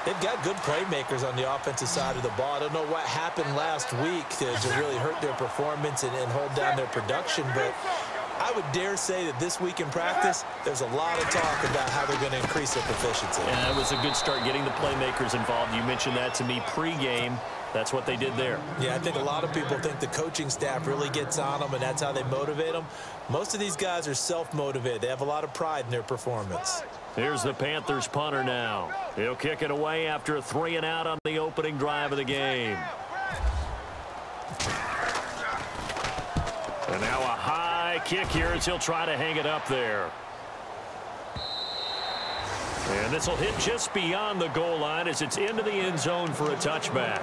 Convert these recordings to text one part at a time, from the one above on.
They've got good playmakers on the offensive side of the ball. I don't know what happened last week to really hurt their performance and hold down their production, but I would dare say that this week in practice, there's a lot of talk about how they're going to increase their proficiency. And that was a good start getting the playmakers involved. You mentioned that to me pregame. That's what they did there. Yeah, I think a lot of people think the coaching staff really gets on them, and that's how they motivate them. Most of these guys are self-motivated. They have a lot of pride in their performance. Here's the Panthers punter now. He'll kick it away after a 3-and-out on the opening drive of the game. And now a high kick here as he'll try to hang it up there. And this will hit just beyond the goal line as it's into the end zone for a touchback.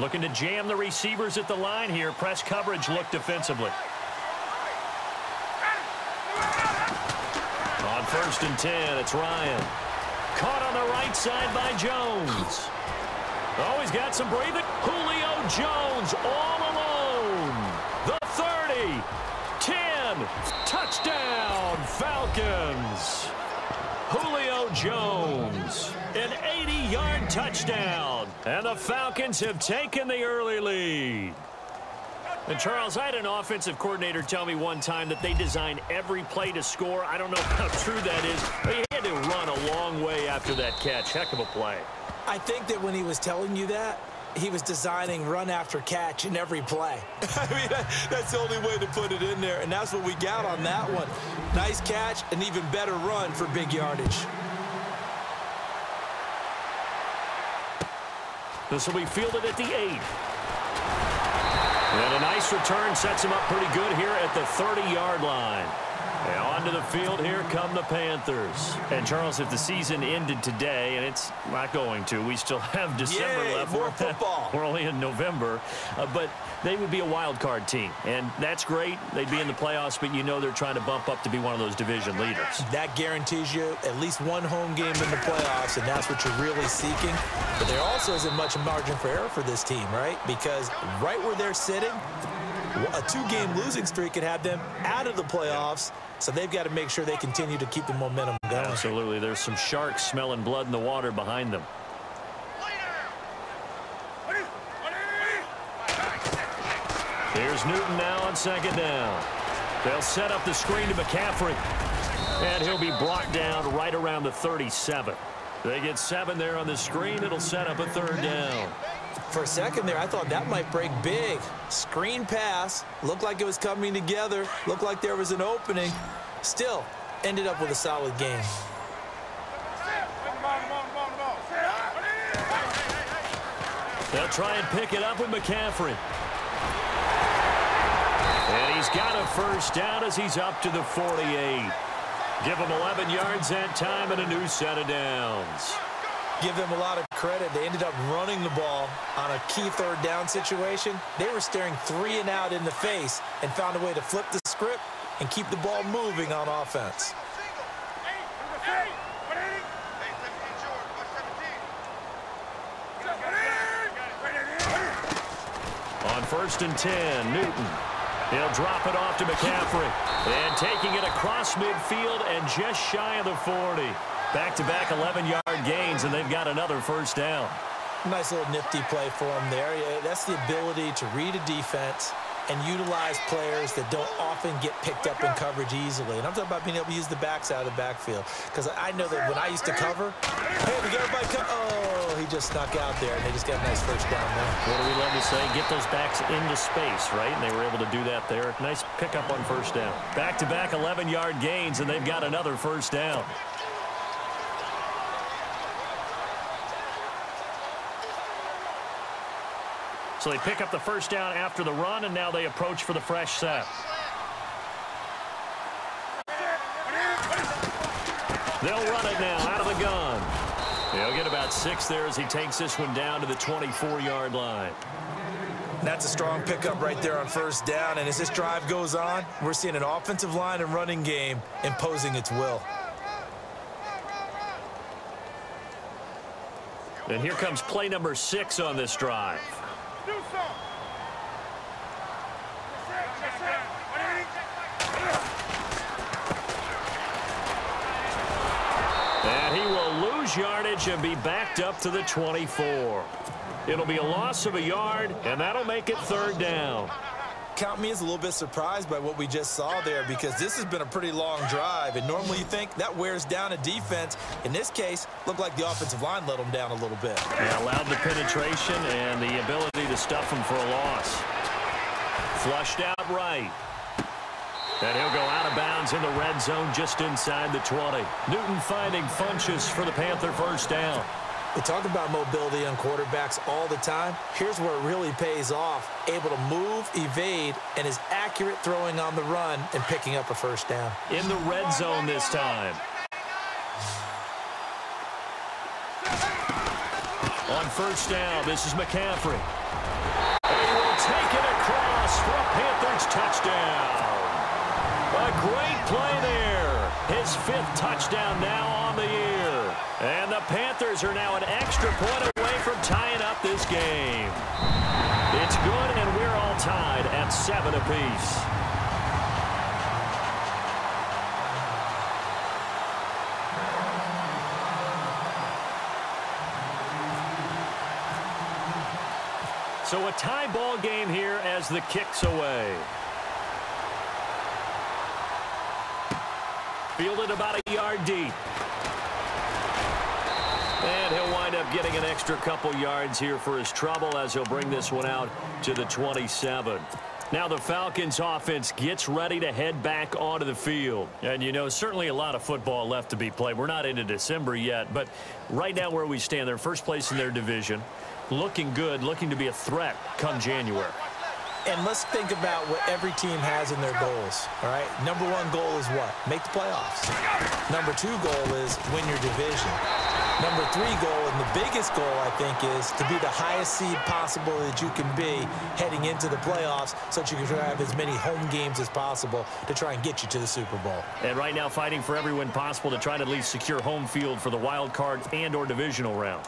Looking to jam the receivers at the line here. Press coverage look defensively. On 1st and 10, it's Ryan. Caught on the right side by Jones. Oh, he's got some breathing. Julio Jones all alone. The 30, 10, touchdown, Falcons. Julio Jones, an 80-yard touchdown. And the Falcons have taken the early lead. And, Charles, I had an offensive coordinator tell me one time that they design every play to score. I don't know how true that is, but he had to run a long way after that catch. Heck of a play. I think that when he was telling you that, he was designing run after catch in every play. I mean, that's the only way to put it in there, and that's what we got on that one. Nice catch, an even better run for big yardage. This will be fielded at the 8. And a nice return sets him up pretty good here at the 30-yard line. And onto the field, here come the Panthers. And, Charles, if the season ended today, and it's not going to, we still have December left. More football. We're only in November. But they would be a wild card team. And that's great. They'd be in the playoffs, but you know they're trying to bump up to be one of those division leaders. That guarantees you at least one home game in the playoffs, and that's what you're really seeking. But there also isn't much margin for error for this team, right? Because right where they're sitting, a 2-game losing streak could have them out of the playoffs. So they've got to make sure they continue to keep the momentum going. Absolutely. There's some sharks smelling blood in the water behind them. Here's Newton now on 2nd down. They'll set up the screen to McCaffrey. And he'll be brought down right around the 37. They get 7 there on the screen. It'll set up a 3rd down. For a second there, I thought that might break big. Screen pass. Looked like it was coming together. Looked like there was an opening. Still, ended up with a solid game. They'll try and pick it up with McCaffrey. And he's got a 1st down as he's up to the 48. Give him 11 yards that time and a new set of downs. Give them a lot of credit. They ended up running the ball on a key 3rd down situation. They were staring 3-and-out in the face and found a way to flip the script and keep the ball moving on offense. On 1st and 10, Newton. He'll drop it off to McCaffrey. And taking it across midfield and just shy of the 40. Back-to-back 11-yard gains, and they've got another 1st down. Nice little nifty play for him there. Yeah, that's the ability to read a defense and utilize players that don't often get picked up in coverage easily. And I'm talking about being able to use the backside of the backfield. Because I know that when I used to cover, hey, we got everybody come. Oh, he just snuck out there, and they just got a nice 1st down there. What do we love to say? Get those backs into space, right? And they were able to do that there. Nice pickup on 1st down. Back-to-back 11-yard gains, and they've got another 1st down. So they pick up the 1st down after the run, and now they approach for the fresh set. They'll run it now out of the gun. He'll get about 6 there as he takes this one down to the 24-yard line. That's a strong pickup right there on 1st down. And as this drive goes on, we're seeing an offensive line and running game imposing its will. And here comes play number 6 on this drive. And he will lose yardage and be backed up to the 24. It'll be a loss of a yard, and that'll make it 3rd down. Count me as a little bit surprised by what we just saw there, because this has been a pretty long drive, and normally you think that wears down a defense. In this case, looked like the offensive line let them down a little bit. Yeah, allowed the penetration and the ability to stuff them for a loss. Flushed out right. And he'll go out of bounds in the red zone just inside the 20. Newton finding Funchess for the Panther 1st down. We talk about mobility on quarterbacks all the time. Here's where it really pays off. Able to move, evade, and is accurate throwing on the run and picking up a 1st down. In the red zone this time. On 1st down, this is McCaffrey. And he will take it across for a Panthers touchdown. A great play there. His 5th touchdown now on the year. And the Panthers are now an extra point away from tying up this game. It's good, and we're all tied at 7 apiece. So a tie ball game here as the kick's away. Fielded about a yard deep. And he'll wind up getting an extra couple yards here for his trouble as he'll bring this one out to the 27. Now the Falcons offense gets ready to head back onto the field. And, you know, certainly a lot of football left to be played. We're not into December yet, but right now where we stand, they're 1st place in their division. Looking good, looking to be a threat come January. And let's think about what every team has in their goals, all right? Number 1 goal is what? Make the playoffs. Number 2 goal is win your division. Number 3 goal, and the biggest goal, I think, is to be the highest seed possible that you can be heading into the playoffs so that you can try to have as many home games as possible to try and get you to the Super Bowl. And right now fighting for every win possible to try to at least secure home field for the wild card and or divisional round.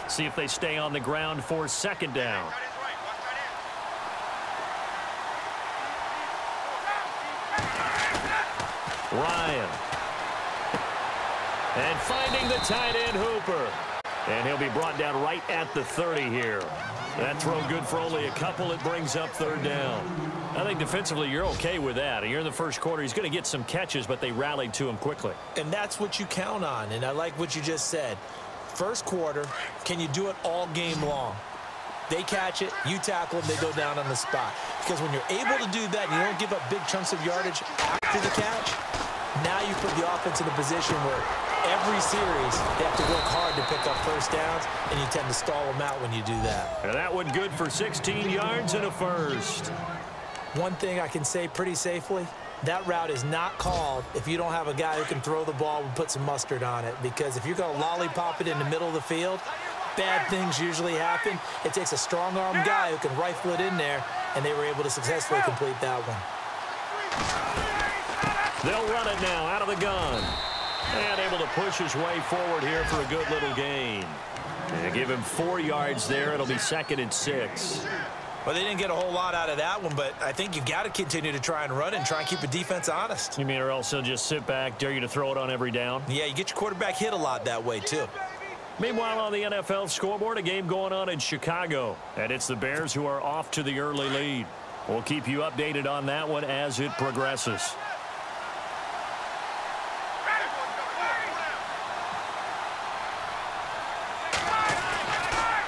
See if they stay on the ground for 2nd down. Ryan. And finding the tight end Hooper. And he'll be brought down right at the 30 here. That throw good for only a couple. It brings up 3rd down. I think defensively you're okay with that. You're in the 1st quarter. He's going to get some catches, but they rallied to him quickly. And that's what you count on. And I like what you just said. 1st quarter, can you do it all game long? They catch it, you tackle them, they go down on the spot. Because when you're able to do that, you don't give up big chunks of yardage after the catch, now you put the offense in a position where every series they have to work hard to pick up 1st downs, and you tend to stall them out when you do that. And that one good for 16 yards and a 1st. One thing I can say pretty safely, that route is not called if you don't have a guy who can throw the ball and put some mustard on it. Because if you're going to lollipop it in the middle of the field, bad things usually happen. It takes a strong-arm guy who can rifle it in there, and they were able to successfully complete that one. They'll run it now out of the gun. And able to push his way forward here for a good little gain. And give him 4 yards there. It'll be 2nd and 6. Well, they didn't get a whole lot out of that one, but I think you've got to continue to try and run and try and keep a defense honest. You mean or else he'll just sit back, dare you to throw it on every down? Yeah, you get your quarterback hit a lot that way, too. Meanwhile, on the NFL scoreboard, a game going on in Chicago. And it's the Bears who are off to the early lead. We'll keep you updated on that one as it progresses.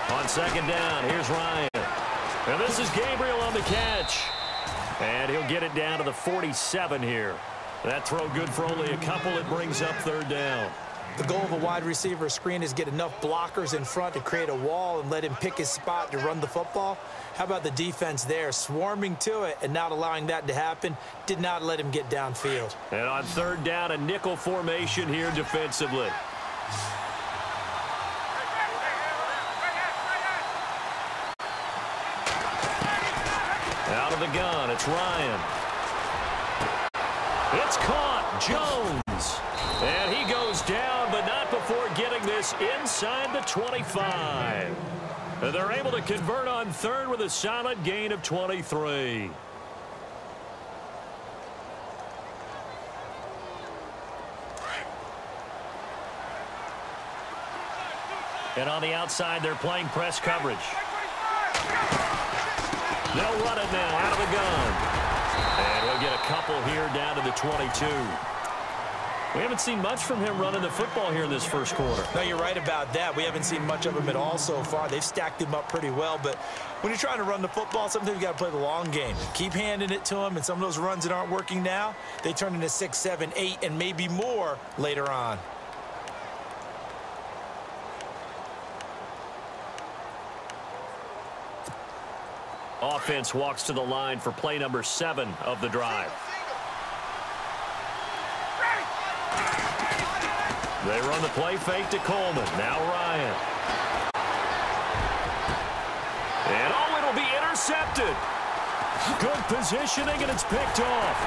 On 2nd down, here's Ryan. And this is Gabriel on the catch. And he'll get it down to the 47 here. That throw good for only a couple. It brings up 3rd down. The goal of a wide receiver screen is get enough blockers in front to create a wall and let him pick his spot to run the football. How about the defense there, swarming to it and not allowing that to happen? Did not let him get downfield. And on 3rd down, a nickel formation here defensively. Out of the gun, it's Ryan. It's caught, Jones. And he goes down, but not before before getting this inside the 25. And they're able to convert on third with a solid gain of 23. And on the outside, they're playing press coverage. They'll run it now out of the gun. And we'll get a couple here down to the 22. We haven't seen much from him running the football here in this first quarter. No, you're right about that. We haven't seen much of him at all so far. They've stacked him up pretty well, but when you're trying to run the football, sometimes you got to play the long game. Keep handing it to him, and some of those runs that aren't working now, they turn into 6, 7, 8, and maybe more later on. Offense walks to the line for play number 7 of the drive. They run the play fake to Coleman. Now Ryan. And it'll be intercepted. Good positioning, and it's picked off.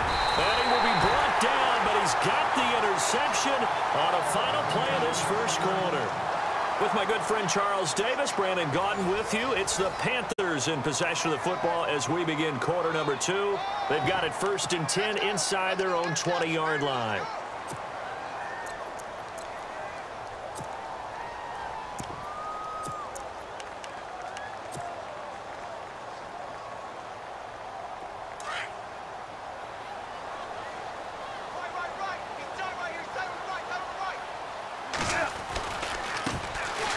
And he will be brought down, but he's got the interception on a final play of this first quarter. With my good friend Charles Davis, Brandon Gaudin with you. It's the Panthers in possession of the football as we begin quarter number 2. They've got it 1st and 10 inside their own 20-yard line.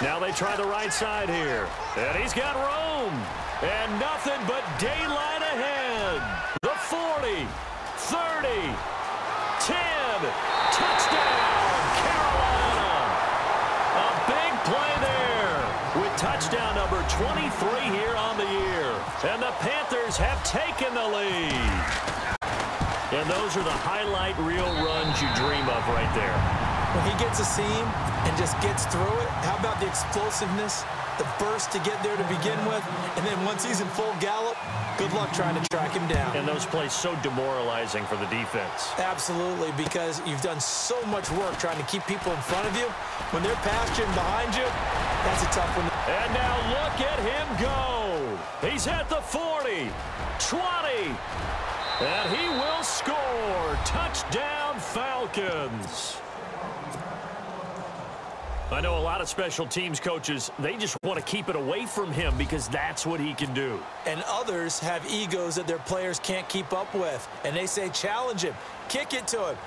Now they try the right side here. And he's got room. And nothing but daylight ahead. The 40, 30, 10. Touchdown, Carolina. A big play there with touchdown number 23 here on the year. And the Panthers have taken the lead. And those are the highlight reel runs you dream of right there. When he gets a seam and just gets through it, how about the explosiveness, the burst to get there to begin with, and then once he's in full gallop, good luck trying to track him down. And those plays so demoralizing for the defense. Absolutely, because you've done so much work trying to keep people in front of you. When they're past you and behind you, that's a tough one. And now look at him go. He's at the 40, 20, and he will score. Touchdown, Falcons. I know a lot of special teams coaches, they just want to keep it away from him because that's what he can do. And others have egos that their players can't keep up with. And they say, challenge him, kick it to him.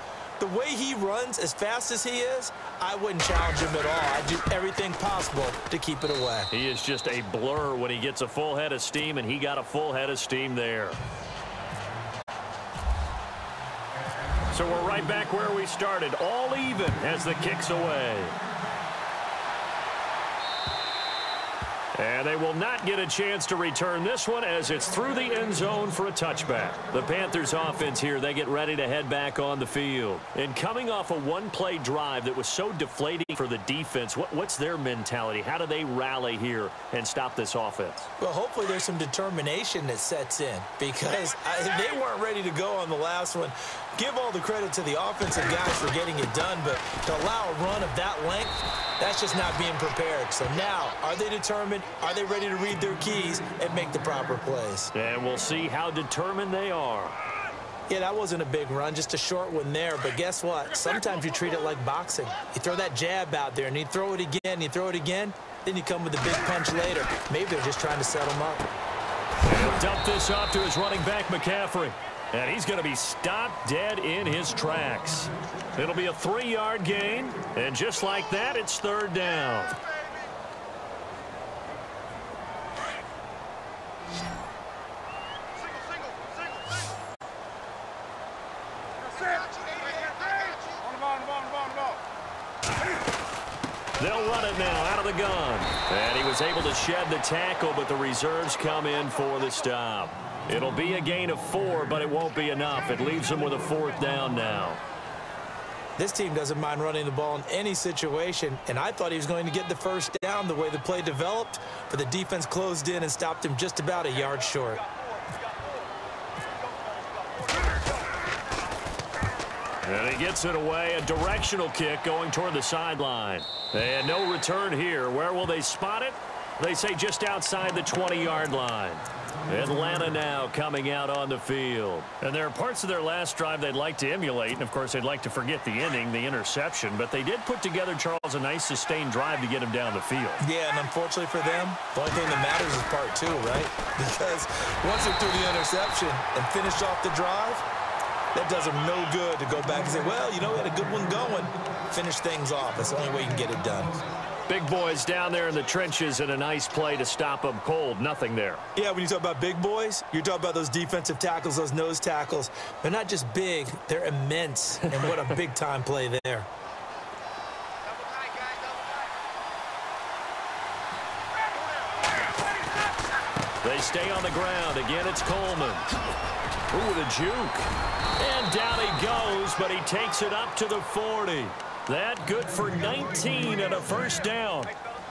The way he runs as fast as he is, I wouldn't challenge him at all. I'd do everything possible to keep it away. He is just a blur when he gets a full head of steam, and he got a full head of steam there. So we're right back where we started, all even as the kick's away. And they will not get a chance to return this one as it's through the end zone for a touchback. The Panthers offense here, they get ready to head back on the field. And coming off a one-play drive that was so deflating for the defense, what's their mentality? How do they rally here and stop this offense? Well, hopefully there's some determination that sets in because they weren't ready to go on the last one. Give all the credit to the offensive guys for getting it done, but to allow a run of that length, that's just not being prepared. So now, are they determined? Are they ready to read their keys and make the proper plays? And we'll see how determined they are. Yeah, that wasn't a big run, just a short one there. But guess what? Sometimes you treat it like boxing. You throw that jab out there, and you throw it again, you throw it again, then you come with a big punch later. Maybe they're just trying to set him up. He'll dump this off to his running back, McCaffrey. And he's going to be stopped dead in his tracks. It'll be a 3-yard gain. And just like that, it's third down. They'll run it now out of the gun. And he was able to shed the tackle, but the reserves come in for the stop. It'll be a gain of 4, but it won't be enough. It leaves them with a 4th down now. This team doesn't mind running the ball in any situation, and I thought he was going to get the first down the way the play developed, but the defense closed in and stopped him just about a yard short. And he gets it away, a directional kick going toward the sideline. And no return here. Where will they spot it? They say just outside the 20-yard line. Atlanta now coming out on the field. And there are parts of their last drive they'd like to emulate. And, of course, they'd like to forget the inning, the interception. But they did put together, Charles, a nice sustained drive to get him down the field. Yeah, and unfortunately for them, the only thing that matters is part two, right? Because once they threw the interception and finished off the drive, that does them no good to go back and say, well, you know, we had a good one going. Finish things off. That's the only way you can get it done. Big boys down there in the trenches and a nice play to stop them cold. Nothing there. Yeah, when you talk about big boys, you're talking about those defensive tackles, those nose tackles. They're not just big, they're immense. And what a big-time play there. They stay on the ground. Again, it's Coleman. Ooh, the juke. And down he goes, but he takes it up to the 40. That good for 19 and a first down.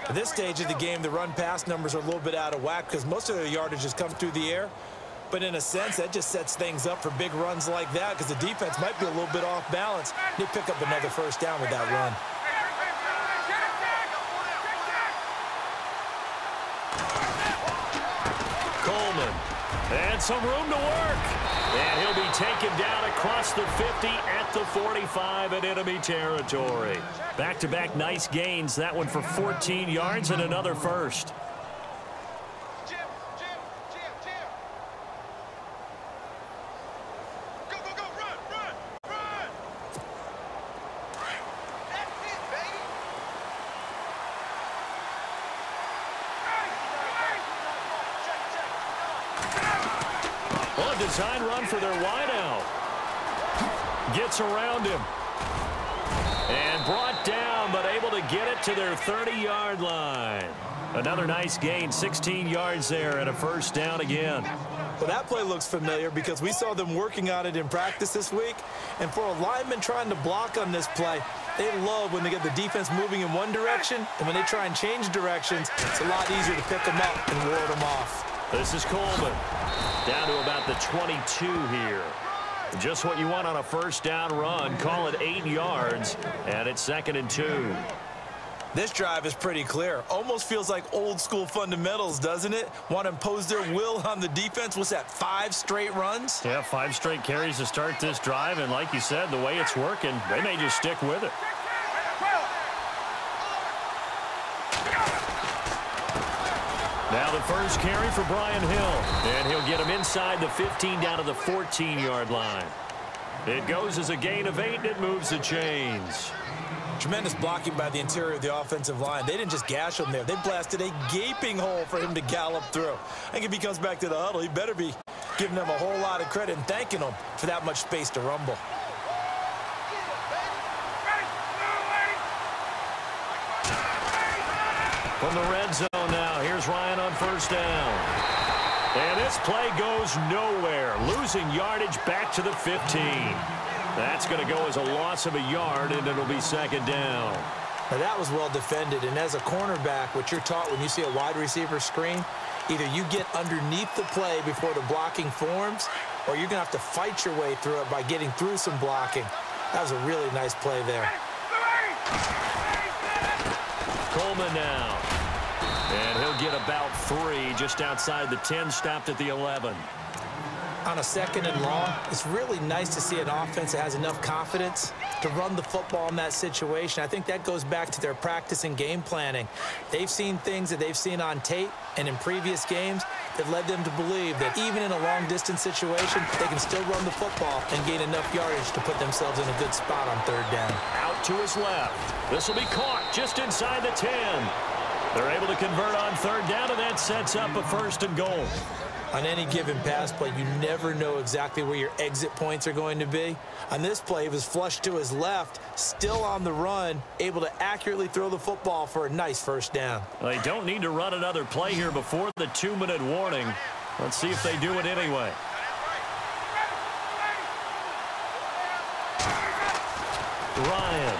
At this stage of the game, the run-pass numbers are a little bit out of whack because most of their yardage has come through the air. But in a sense, that just sets things up for big runs like that because the defense might be a little bit off balance. They pick up another first down with that run. Coleman. And some room to work. And he'll be taken down across the 50 at the 45 in enemy territory. Back-to-back nice gains. That one for 14 yards and another first. Design run for their wideout. Gets around him. And brought down, but able to get it to their 30-yard line. Another nice gain, 16 yards there and a first down again. Well, that play looks familiar because we saw them working on it in practice this week. And for a lineman trying to block on this play, they love when they get the defense moving in one direction. And when they try and change directions, it's a lot easier to pick them up and ward them off. This is Coleman. Down to about the 22 here. Just what you want on a first down run. Call it 8 yards, and it's 2nd and 2. This drive is pretty clear. Almost feels like old school fundamentals, doesn't it? Want to impose their will on the defense. What's that, 5 straight runs? Yeah, 5 straight carries to start this drive, and like you said, the way it's working, they may just stick with it. Now the first carry for Brian Hill, and he'll get him inside the 15 down to the 14-yard line. It goes as a gain of 8, and it moves the chains. Tremendous blocking by the interior of the offensive line. They didn't just gash him there. They blasted a gaping hole for him to gallop through. I think if he comes back to the huddle, he better be giving them a whole lot of credit and thanking them for that much space to rumble. From the red zone now, here's Ryan on first down. And this play goes nowhere, losing yardage back to the 15. That's going to go as a loss of a yard, and it'll be 2nd down. Now that was well defended, and as a cornerback, what you're taught when you see a wide receiver screen, either you get underneath the play before the blocking forms, or you're going to have to fight your way through it by getting through some blocking. That was a really nice play there. Coleman now. And he'll get about 3 just outside the 10, stopped at the 11. On a 2nd and long, it's really nice to see an offense that has enough confidence to run the football in that situation. I think that goes back to their practice and game planning. They've seen things that they've seen on tape and in previous games that led them to believe that even in a long-distance situation, they can still run the football and gain enough yardage to put themselves in a good spot on 3rd down. Out to his left. This will be caught just inside the 10. They're able to convert on 3rd down, and that sets up a 1st and goal. On any given pass play, you never know exactly where your exit points are going to be. On this play, he was flushed to his left, still on the run, able to accurately throw the football for a nice 1st down. They don't need to run another play here before the 2-minute warning. Let's see if they do it anyway. Ryan.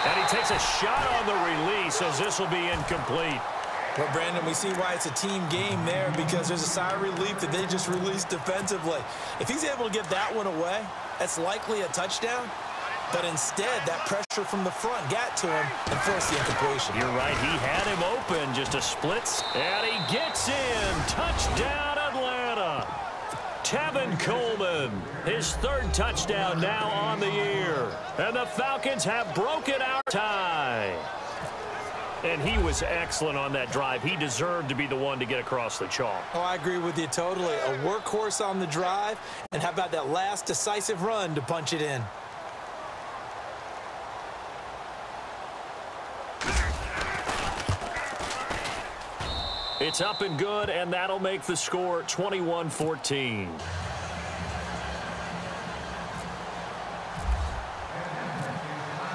And he takes a shot on the release as this will be incomplete. Well, Brandon, we see why it's a team game there because there's a sigh of relief that they just released defensively. If he's able to get that one away, that's likely a touchdown. But instead, that pressure from the front got to him and forced the incompletion. You're right. He had him open, just a split. And he gets in. Touchdown, Atlanta. Tevin Coleman, his third touchdown now on the year. And the Falcons have broken our tie. And he was excellent on that drive. He deserved to be the one to get across the chalk. Oh, I agree with you totally. A workhorse on the drive. And how about that last decisive run to punch it in? It's up and good, and that'll make the score 21-14.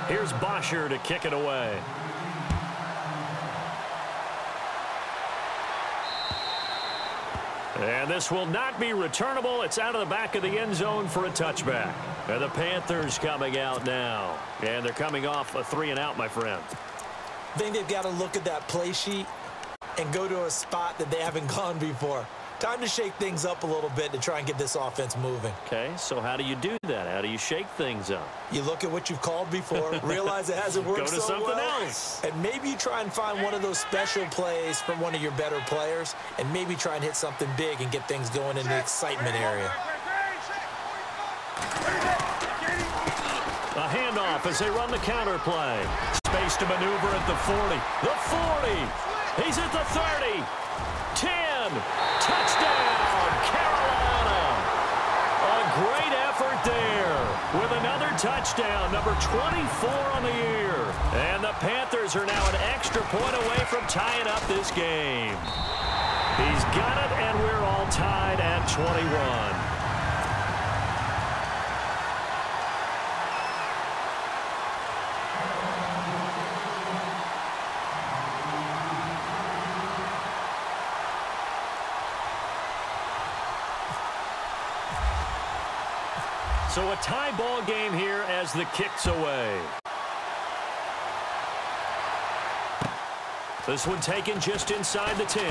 Here's Bosher to kick it away. And this will not be returnable. It's out of the back of the end zone for a touchback. And the Panthers coming out now. And they're coming off a 3-and-out, my friend. I think they've got to look at that play sheet and go to a spot that they haven't gone before. Time to shake things up a little bit to try and get this offense moving. Okay, so how do you do that? How do you shake things up? You look at what you've called before, realize it hasn't worked go to so something well, else. and maybe you try and find one of those special plays from one of your better players, and maybe try and hit something big and get things going in the excitement area. A handoff as they run the counter play. Space to maneuver at the 40. The 40. He's at the 30. 10. Touchdown, Carolina. A great effort there with another touchdown, number 24 on the year. And the Panthers are now an extra point away from tying up this game. He's got it, and we're all tied at 21. So a tie ball game here as the kick's away. This one taken just inside the 10.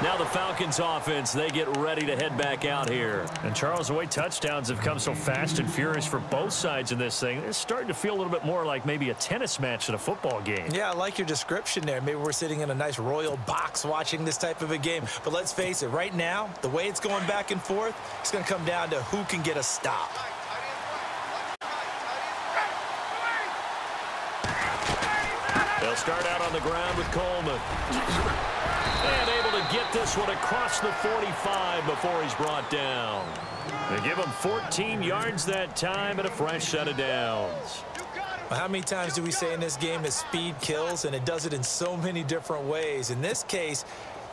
Now the Falcons offense, they get ready to head back out here. And Charles, the way touchdowns have come so fast and furious for both sides in this thing, it's starting to feel a little bit more like maybe a tennis match than a football game. Yeah, I like your description there. Maybe we're sitting in a nice royal box watching this type of a game. But let's face it, right now, the way it's going back and forth, it's going to come down to who can get a stop. They'll start out on the ground with Coleman. And able to get this one across the 45 before he's brought down. They give him 14 yards that time and a fresh set of downs. Well, how many times do we say in this game that speed kills, and it does it in so many different ways? In this case,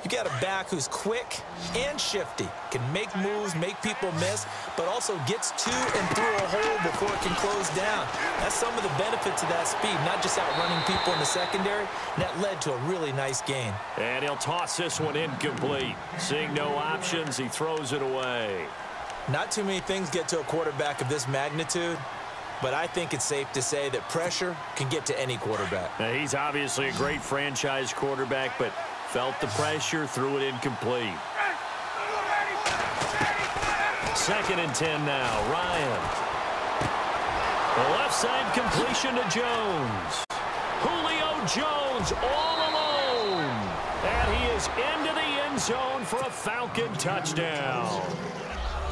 you got a back who's quick and shifty, can make moves, make people miss, but also gets to and through a hole before it can close down. That's some of the benefits of that speed, not just outrunning people in the secondary, and that led to a really nice gain. And he'll toss this one incomplete. Seeing no options, he throws it away. Not too many things get to a quarterback of this magnitude, but I think it's safe to say that pressure can get to any quarterback. Now, he's obviously a great franchise quarterback, but felt the pressure, threw it incomplete. 2nd and 10 now. Ryan. The left side completion to Jones. Julio Jones all alone. And he is into the end zone for a Falcon touchdown.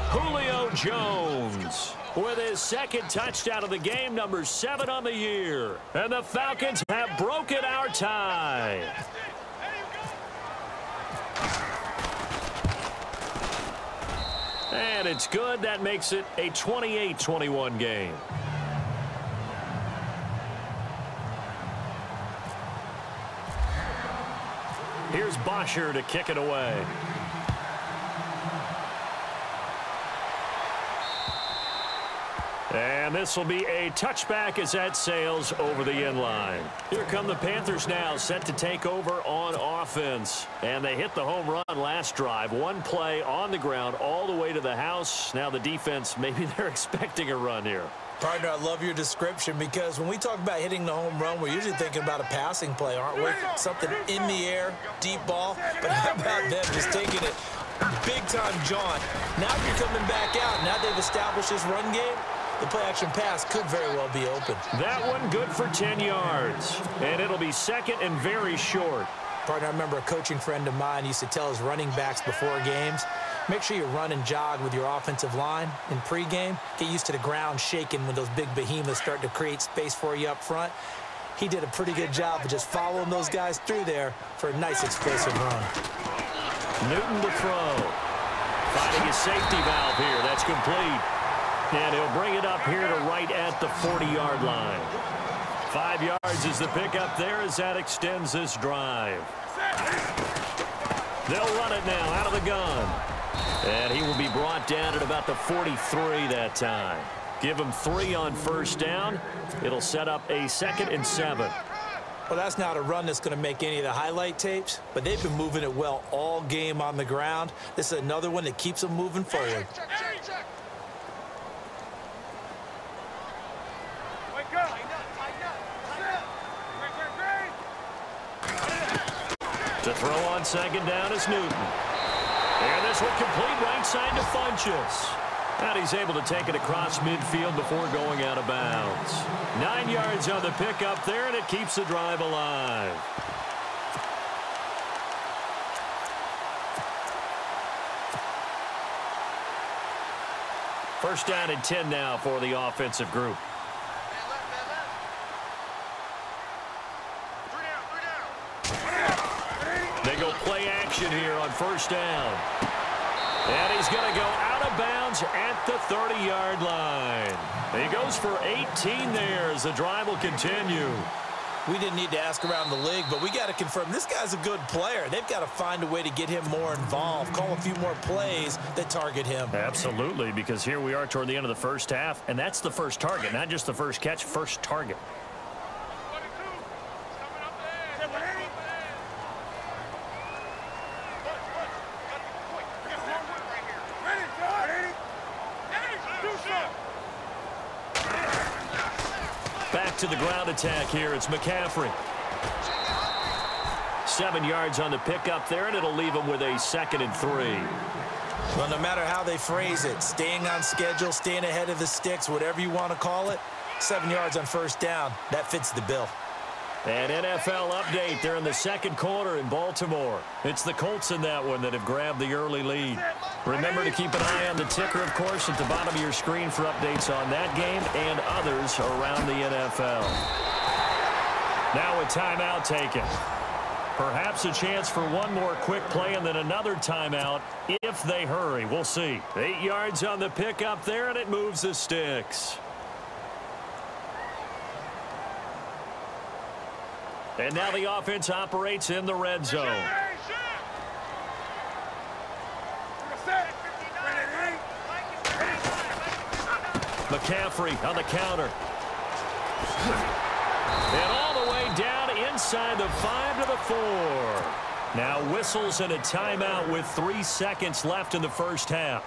Julio Jones with his 2nd touchdown of the game, number 7 on the year. And the Falcons have broken our tie. And it's good. That makes it a 28-21 game. Here's Bosher to kick it away. And this will be a touchback as that sails over the end line. Here come the Panthers now, set to take over on offense. And they hit the home run last drive. One play on the ground all the way to the house. Now the defense, maybe they're expecting a run here. Partner, I love your description, because when we talk about hitting the home run, we're usually thinking about a passing play, aren't we? Something in the air, deep ball. But how about them just taking it big-time jaunt. Now if you're coming back out, now they've established this run game, the play-action pass could very well be open. That one good for 10 yards. And it'll be second and very short. Partner, I remember a coaching friend of mine used to tell his running backs before games, make sure you run and jog with your offensive line in pregame. Get used to the ground shaking when those big behemoths start to create space for you up front. He did a pretty good job of just following those guys through there for a nice explosive run. Newton to throw. Finding his safety valve here. That's complete. And he'll bring it up here to right at the 40-yard line. 5 yards is the pickup there as that extends this drive. They'll run it now out of the gun. And he will be brought down at about the 43 that time. Give him 3 on first down. It'll set up a 2nd and 7. Well, that's not a run that's going to make any of the highlight tapes, but they've been moving it well all game on the ground. This is another one that keeps them moving forward. To throw on second down is Newton. And this one complete right side to Funchess. And he's able to take it across midfield before going out of bounds. 9 yards on the pickup there, and it keeps the drive alive. First down and 10 now for the offensive group. They go play action here on first down. And he's going to go out of bounds at the 30-yard line. He goes for 18 there as the drive will continue. We didn't need to ask around the league, but we got to confirm this guy's a good player. They've got to find a way to get him more involved, call a few more plays that target him. Absolutely, because here we are toward the end of the first half, and that's the first target, not just the first catch, first target. To the ground attack here. It's McCaffrey. 7 yards on the pickup there, and it'll leave him with a 2nd and 3. Well, no matter how they phrase it, staying on schedule, staying ahead of the sticks, whatever you want to call it, 7 yards on first down, that fits the bill. An NFL update. They're in the second quarter in Baltimore. It's the Colts in that one that have grabbed the early lead. Remember to keep an eye on the ticker, of course, at the bottom of your screen for updates on that game and others around the NFL. Now a timeout taken. Perhaps a chance for one more quick play and then another timeout if they hurry. We'll see. 8 yards on the pickup there, and it moves the sticks. And now the offense operates in the red zone. McCaffrey on the counter. And all the way down inside the 5 to the 4. Now whistles and a timeout with 3 seconds left in the first half.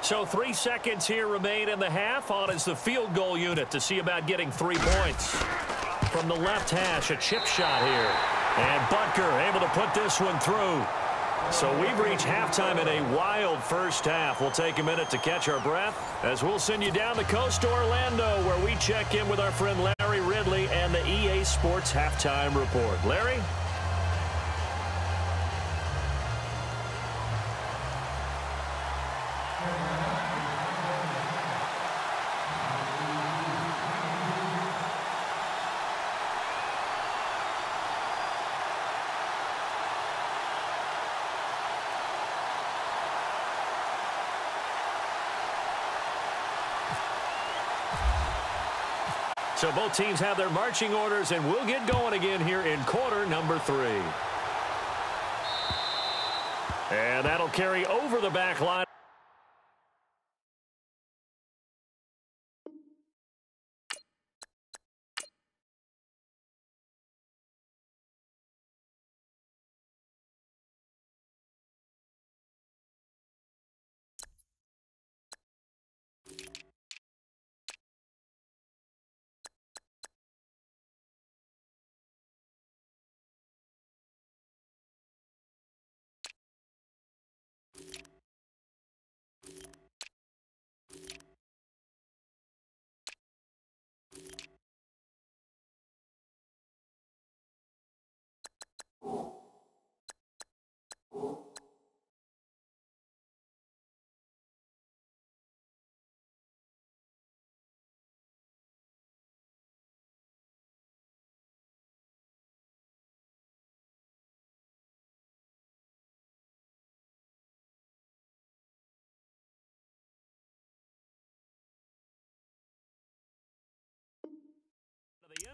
So 3 seconds here remain in the half. On is the field goal unit to see about getting 3 points. From the left hash, a chip shot here. And Butker able to put this one through. So we've reached halftime in a wild first half. We'll take a minute to catch our breath as we'll send you down the coast to Orlando, where we check in with our friend Larry Ridley and the EA Sports Halftime Report. Larry? So both teams have their marching orders, and we'll get going again here in quarter number 3. And that'll carry over the back line.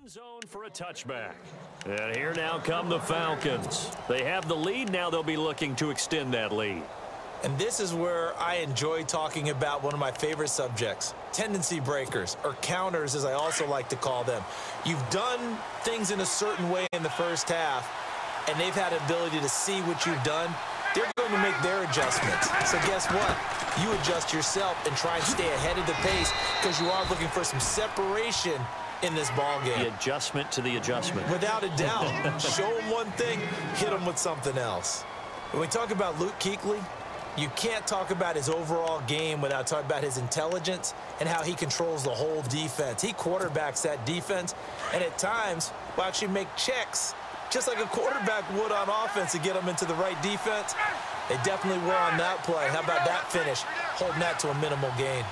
End zone for a touchback. And here now come the Falcons. They have the lead. Now they'll be looking to extend that lead. And this is where I enjoy talking about one of my favorite subjects, tendency breakers, or counters as I also like to call them. You've done things in a certain way in the first half, and they've had ability to see what you've done. They're going to make their adjustments. So guess what? You adjust yourself and try and stay ahead of the pace because you are looking for some separation in this ball game. The adjustment to the adjustment. Without a doubt. Show them one thing, hit them with something else. When we talk about Luke Kuechly, you can't talk about his overall game without talking about his intelligence and how he controls the whole defense. He quarterbacks that defense, and at times will actually make checks, just like a quarterback would on offense to get them into the right defense. They definitely were on that play. How about that finish? Holding that to a minimal gain.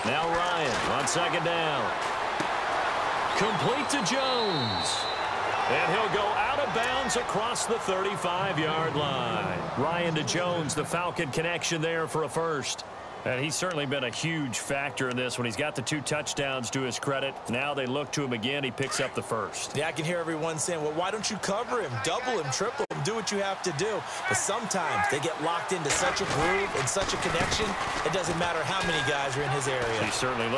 Now Ryan on second down. Complete to Jones. And he'll go out of bounds across the 35-yard line. Ryan to Jones, the Falcon connection there for a first. And he's certainly been a huge factor in this when he's got the 2 touchdowns to his credit. Now they look to him again. He picks up the first. Yeah, I can hear everyone saying, well, why don't you cover him, double him, triple him, do what you have to do. But sometimes they get locked into such a groove and such a connection, it doesn't matter how many guys are in his area. He certainly looks